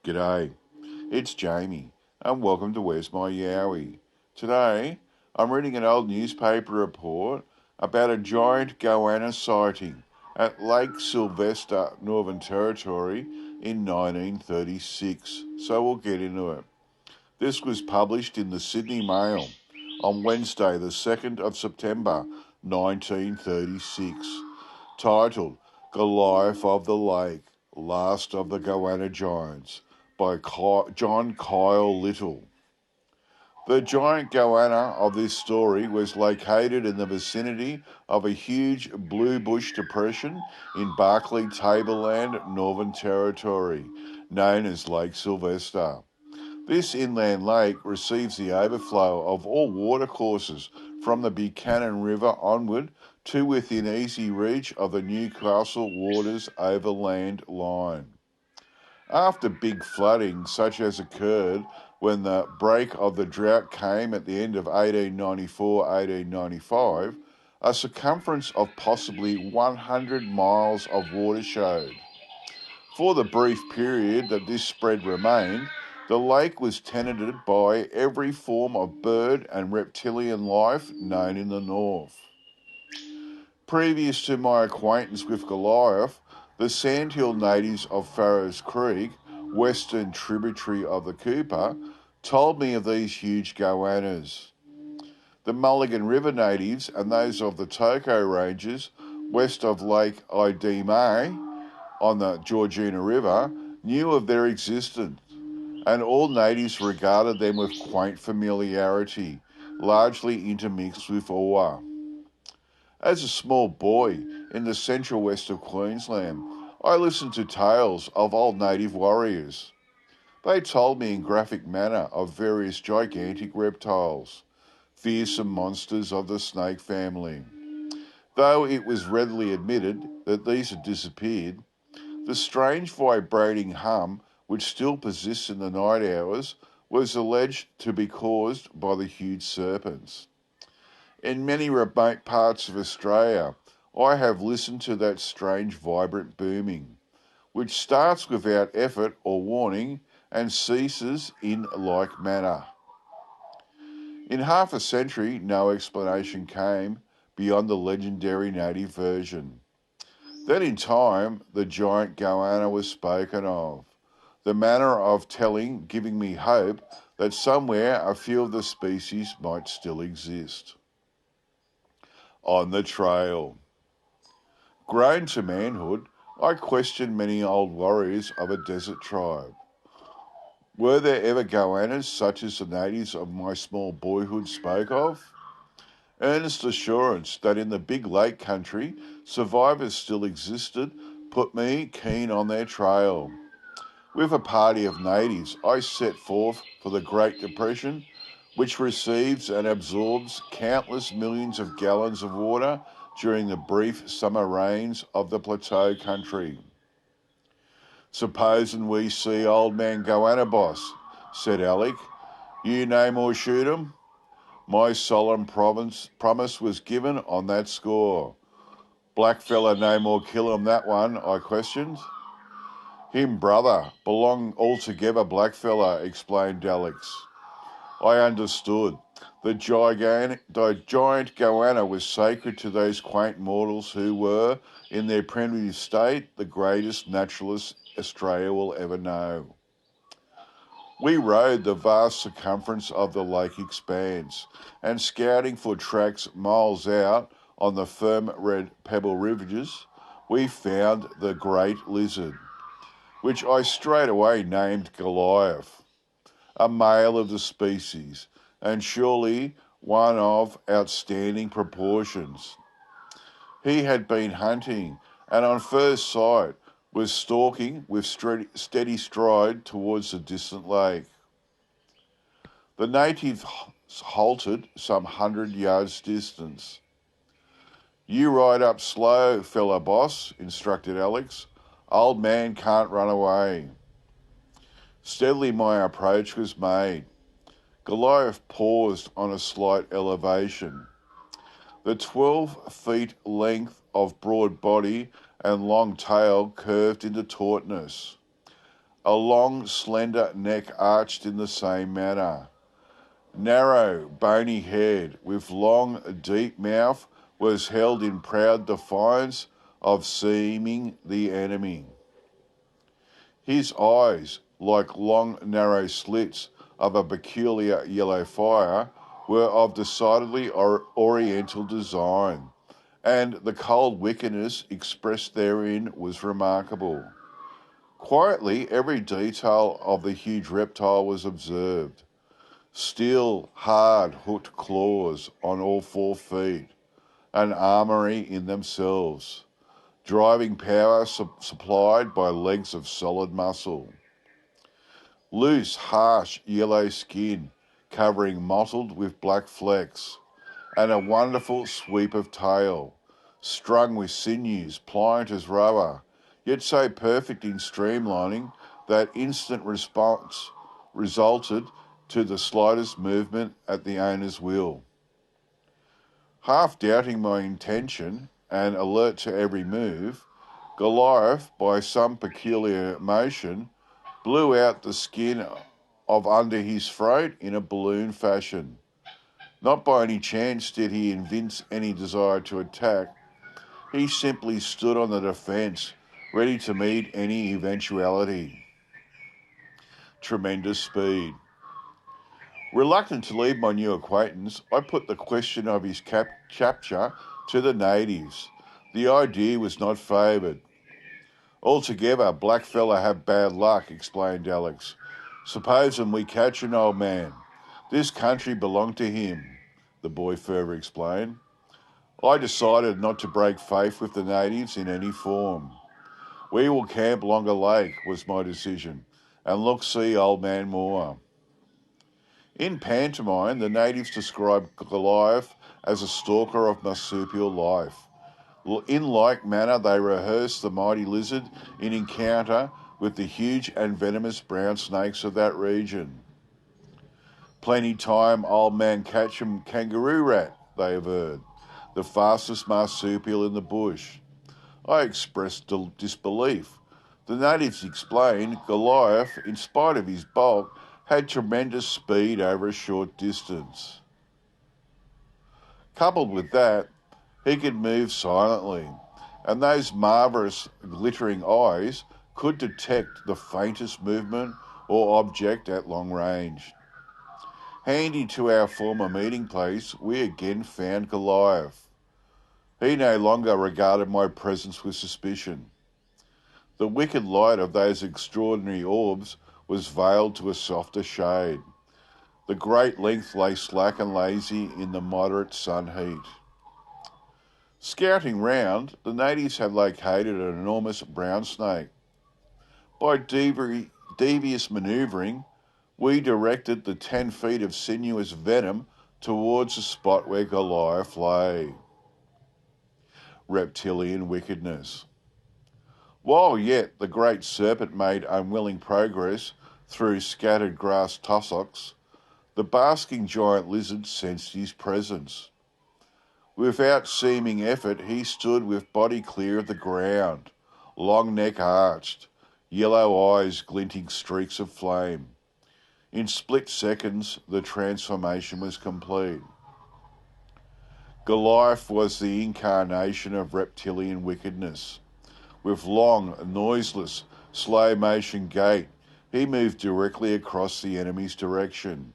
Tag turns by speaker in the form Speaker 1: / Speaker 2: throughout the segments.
Speaker 1: G'day, it's Jamie, and welcome to Where's My Yowie. Today, I'm reading an old newspaper report about a giant goanna sighting at Lake Sylvester, Northern Territory in 1936, so we'll get into it. This was published in the Sydney Mail on Wednesday, the 2nd of September, 1936, titled Goliath of the Lake, Last of the Goanna Giants, by John Kyle Little. The giant goanna of this story was located in the vicinity of a huge blue bush depression in Barkly Tableland, Northern Territory, known as Lake Sylvester. This inland lake receives the overflow of all watercourses from the Buchanan River onward to within easy reach of the Newcastle Waters overland line. After big flooding such as occurred when the break of the drought came at the end of 1894-1895, a circumference of possibly 100 miles of water showed. For the brief period that this spread remained, the lake was tenanted by every form of bird and reptilian life known in the north. Previous to my acquaintance with Goliath, the Sandhill natives of Farrows Creek, western tributary of the Cooper, told me of these huge goannas. The Mulligan River natives and those of the Toko Ranges, west of Lake Idemay on the Georgina River, knew of their existence, and all natives regarded them with quaint familiarity, largely intermixed with awe. As a small boy in the central west of Queensland, I listened to tales of old native warriors. They told me in graphic manner of various gigantic reptiles, fearsome monsters of the snake family. Though it was readily admitted that these had disappeared, the strange vibrating hum which still persists in the night hours was alleged to be caused by the huge serpents. In many remote parts of Australia, I have listened to that strange vibrant booming, which starts without effort or warning and ceases in like manner. In half a century, no explanation came beyond the legendary native version. Then in time, the giant goanna was spoken of, the manner of telling giving me hope that somewhere a few of the species might still exist. On the trail. Grown to manhood, I questioned many old warriors of a desert tribe. Were there ever goannas such as the natives of my small boyhood spoke of? Earnest assurance that in the big lake country survivors still existed put me keen on their trail. With a party of natives, I set forth for the Great Depression, which receives and absorbs countless millions of gallons of water during the brief summer rains of the plateau country. Supposin' we see old man Goanna boss, said Alec. You name or shoot 'em? My solemn promise was given on that score. Black fella name or kill 'em that one, I questioned. Him brother, belong altogether black fella, explained Alex. I understood. The giant goanna was sacred to those quaint mortals who were, in their primitive state, the greatest naturalists Australia will ever know. We rode the vast circumference of the lake expanse, and scouting for tracks miles out on the firm red pebble ridges, we found the great lizard, which I straightway named Goliath, a male of the species, and surely one of outstanding proportions. He had been hunting, and on first sight was stalking with steady stride towards the distant lake. The native halted some 100 yards distance. You ride up slow, fella boss, instructed Alex. Old man can't run away. Steadily my approach was made. Goliath paused on a slight elevation. The 12 feet length of broad body and long tail curved into tautness. a long, slender neck arched in the same manner. Narrow, bony head with long, deep mouth was held in proud defiance of seeming the enemy. His eyes, like long, narrow slits of a peculiar yellow fire, were of decidedly oriental design, and the cold wickedness expressed therein was remarkable. Quietly, every detail of the huge reptile was observed. Steel, hard, hooked claws on all 4 feet, an armoury in themselves, driving power supplied by legs of solid muscle. Loose, harsh, yellow skin, covering mottled with black flecks, and a wonderful sweep of tail, strung with sinews, pliant as rubber, yet so perfect in streamlining that instant response resulted to the slightest movement at the owner's will. Half doubting my intention and alert to every move, Goliath, by some peculiar motion, blew out the skin of under his throat in a balloon fashion. Not by any chance did he evince any desire to attack. He simply stood on the defence, ready to meet any eventuality. Tremendous speed. Reluctant to leave my new acquaintance, I put the question of his capture to the natives. The idea was not favoured. Altogether, blackfella have bad luck, explained Alex. Supposing we catch an old man. This country belonged to him, the boy further explained. I decided not to break faith with the natives in any form. We will camp Longer Lake, was my decision, and look see old man more. In pantomime, the natives described Goliath as a stalker of marsupial life. In like manner, they rehearsed the mighty lizard in encounter with the huge and venomous brown snakes of that region. Plenty time old man catch 'em kangaroo rat, they averred, the fastest marsupial in the bush. I expressed disbelief. The natives explained Goliath, in spite of his bulk, had tremendous speed over a short distance. Coupled with that, he could move silently, and those marvellous glittering eyes could detect the faintest movement or object at long range. Handy to our former meeting place, we again found Goliath. He no longer regarded my presence with suspicion. The wicked light of those extraordinary orbs was veiled to a softer shade. The great length lay slack and lazy in the moderate sun heat. Scouting round, the natives had located an enormous brown snake. By devious manoeuvring, we directed the 10 feet of sinuous venom towards the spot where Goliath lay. Reptilian wickedness. While yet the great serpent made unwilling progress through scattered grass tussocks, the basking giant lizard sensed his presence. Without seeming effort, he stood with body clear of the ground, long neck arched, yellow eyes glinting streaks of flame. In split seconds, the transformation was complete. Goliath was the incarnation of reptilian wickedness. With long, noiseless, slow-motion gait, he moved directly across the enemy's direction.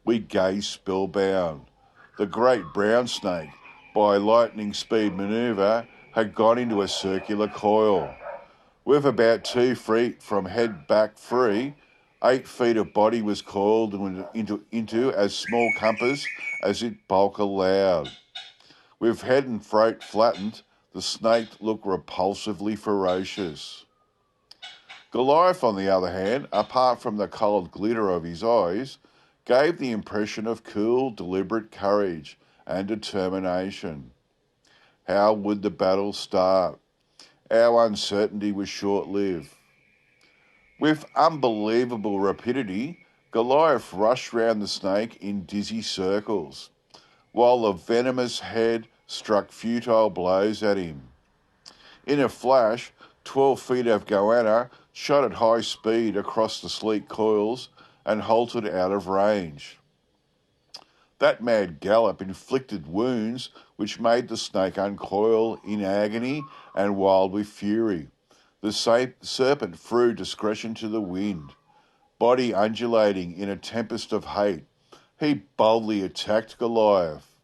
Speaker 1: We gazed spellbound. The great brown snake, by lightning speed manoeuvre, had gone into a circular coil. With about 2 feet from head back free, 8 feet of body was coiled into as small compass as its bulk allowed. With head and throat flattened, the snake looked repulsively ferocious. Goliath, on the other hand, apart from the cold glitter of his eyes, gave the impression of cool, deliberate courage and determination. How would the battle start? Our uncertainty was short-lived. With unbelievable rapidity, Goliath rushed round the snake in dizzy circles, while the venomous head struck futile blows at him. In a flash, 12 feet of Goanna shot at high speed across the sleek coils, and halted out of range. That mad gallop inflicted wounds which made the snake uncoil in agony and wild with fury. The serpent threw discretion to the wind. Body undulating in a tempest of hate, he boldly attacked Goliath.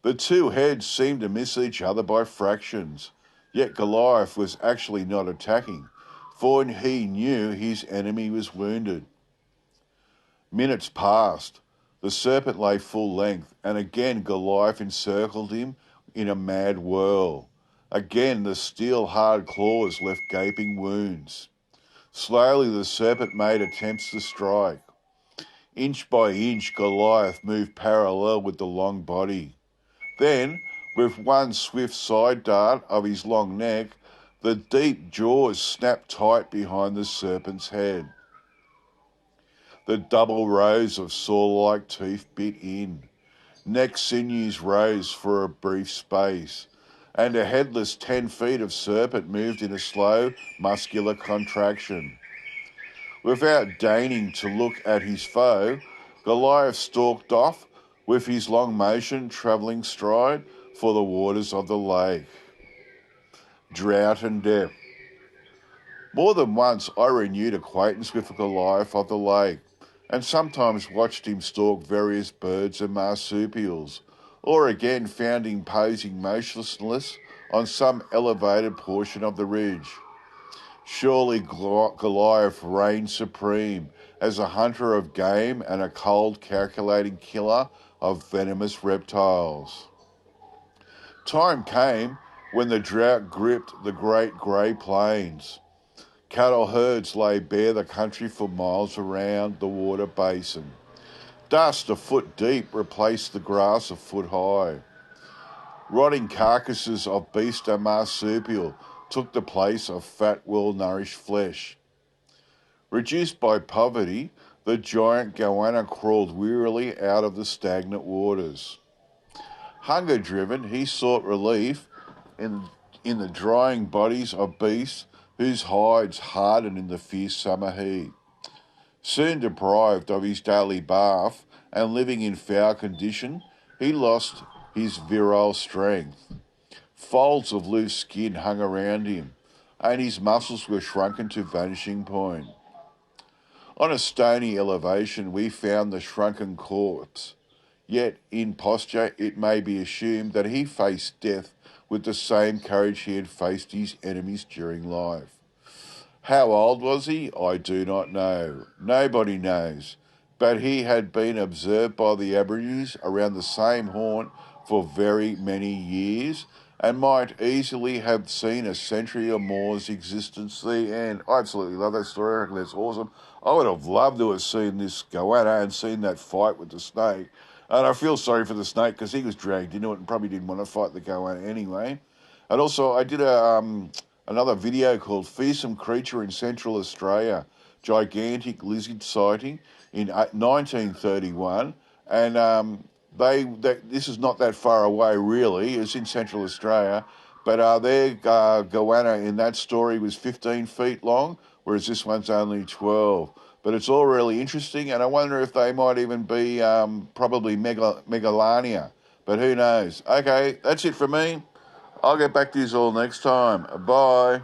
Speaker 1: The two heads seemed to miss each other by fractions, yet Goliath was actually not attacking, for he knew his enemy was wounded. Minutes passed. The serpent lay full length, and again Goliath encircled him in a mad whirl. Again the steel-hard claws left gaping wounds. Slowly the serpent made attempts to strike. Inch by inch Goliath moved parallel with the long body. Then, with one swift side dart of his long neck, the deep jaws snapped tight behind the serpent's head. The double rows of saw-like teeth bit in. Neck sinews rose for a brief space, and a headless 10 feet of serpent moved in a slow, muscular contraction. Without deigning to look at his foe, Goliath stalked off with his long motion travelling stride for the waters of the lake. Drought and death. More than once I renewed acquaintance with the Goliath of the lake, and sometimes watched him stalk various birds and marsupials, or again found him posing motionless on some elevated portion of the ridge. Surely Goliath reigned supreme as a hunter of game and a cold, calculating killer of venomous reptiles. Time came when the drought gripped the great grey plains. Cattle herds lay bare the country for miles around the water basin. Dust a foot deep replaced the grass a foot high. Rotting carcasses of beast and marsupial took the place of fat, well-nourished flesh. Reduced by poverty, the giant Goanna crawled wearily out of the stagnant waters. Hunger-driven, he sought relief in the drying bodies of beasts whose hides hardened in the fierce summer heat. Soon deprived of his daily bath and living in foul condition, he lost his virile strength. Folds of loose skin hung around him, and his muscles were shrunken to vanishing point. On a stony elevation we found the shrunken corpse, yet in posture it may be assumed that he faced death with the same courage he had faced his enemies during life. How old was he? I do not know. Nobody knows. But he had been observed by the Aborigines around the same haunt for very many years, and might easily have seen a century or more's existence there. And I absolutely love that story. I reckon that's awesome. I would have loved to have seen this Goanna and seen that fight with the snake. And I feel sorry for the snake because he was dragged into it and probably didn't want to fight the Goanna anyway. And also, I did another video called Fearsome Creature in Central Australia, Gigantic Lizard Sighting in 1931. And this is not that far away, really. It's in Central Australia. But their Goanna in that story was 15 feet long, whereas this one's only 12. But it's all really interesting, and I wonder if they might even be probably Megalania. But who knows? Okay, that's it for me. I'll get back to you all next time. Bye.